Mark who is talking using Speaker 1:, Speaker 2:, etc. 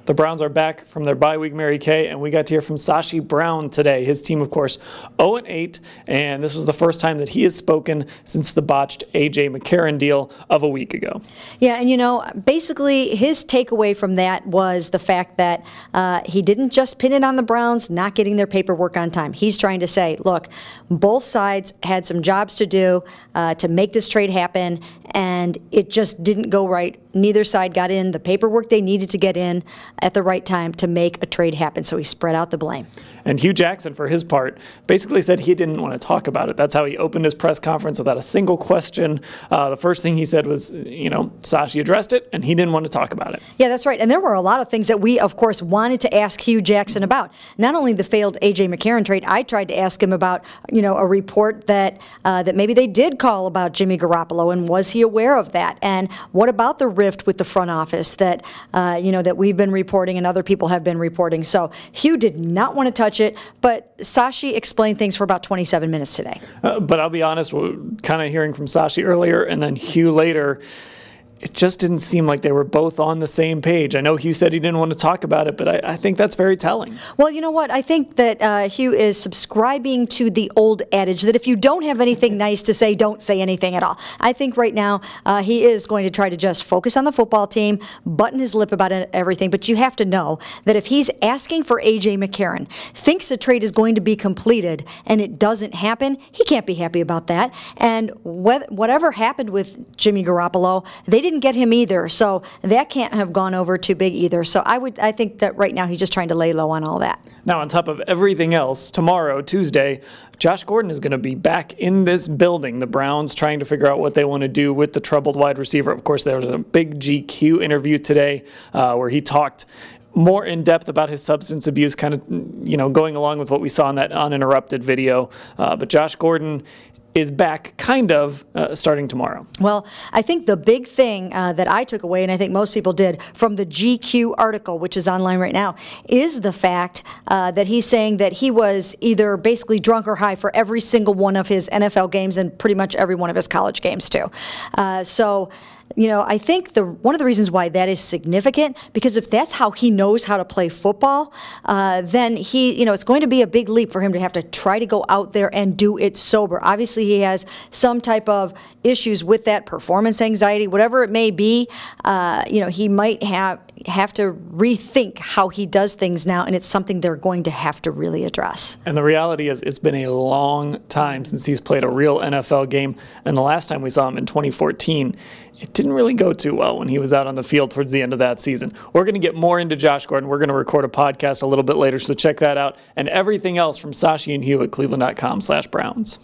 Speaker 1: The Browns are back from their bye week, Mary Kay, and we got to hear from Sashi Brown today. His team, of course, 0-8, and this was the first time that he has spoken since the botched A.J. McCarron deal of a week ago.
Speaker 2: Yeah, and you know, basically his takeaway from that was the fact that he didn't just pin it on the Browns not getting their paperwork on time. He's trying to say, look, both sides had some jobs to do to make this trade happen, and it just didn't go right. Neither side got in the paperwork they needed to get in at the right time to make a trade happen, so he spread out the blame.
Speaker 1: And Hugh Jackson, for his part, basically said he didn't want to talk about it. That's how he opened his press conference without a single question. The first thing he said was, you know, Sashi addressed it, and he didn't want to talk about it.
Speaker 2: Yeah, that's right. And there were a lot of things that we, of course, wanted to ask Hugh Jackson about. Not only the failed A.J. McCarron trade, I tried to ask him about, you know, a report that that maybe they did call about Jimmy Garoppolo, and was he aware of that? And what about the rift with the front office that, you know, that we've been reporting and other people have been reporting? So Hugh did not want to touch it, but Sashi explained things for about 27 minutes today.
Speaker 1: But I'll be honest, kind of hearing from Sashi earlier and then Hugh later, it just didn't seem like they were both on the same page. I know Hugh said he didn't want to talk about it, but I think that's very telling.
Speaker 2: Well, you know what? I think that Hugh is subscribing to the old adage that if you don't have anything nice to say, don't say anything at all. I think right now he is going to try to just focus on the football team, button his lip about everything, but you have to know that if he's asking for A.J. McCarron, thinks the trade is going to be completed, and it doesn't happen, he can't be happy about that. And whatever happened with Jimmy Garoppolo, they didn't get him either, so that can't have gone over too big either. So I think that right now he's just trying to lay low on all that.
Speaker 1: Now, on top of everything else, tomorrow, Tuesday, Josh Gordon is going to be back in this building. The Browns trying to figure out what they want to do with the troubled wide receiver. Of course, there was a big GQ interview today where he talked more in depth about his substance abuse, kind of, you know, going along with what we saw in that uninterrupted video. But Josh Gordon is back kind of starting tomorrow.
Speaker 2: Well, I think the big thing that I took away, and I think most people did, from the GQ article, which is online right now, is the fact that he's saying that he was either basically drunk or high for every single one of his NFL games and pretty much every one of his college games too. So, you know, I think one of the reasons why that is significant, because if that's how he knows how to play football, then it's going to be a big leap for him to have to try to go out there and do it sober. Obviously, he has some type of issues with that, performance anxiety, whatever it may be. You know, he might have to rethink how he does things now, and it's something they're going to have to really address.
Speaker 1: And the reality is, it's been a long time since he's played a real NFL game, and the last time we saw him in 2014, it didn't really go too well when he was out on the field towards the end of that season. We're going to get more into Josh Gordon. We're going to record a podcast a little bit later, so check that out, and everything else from Sashi and Hugh at cleveland.com/Browns.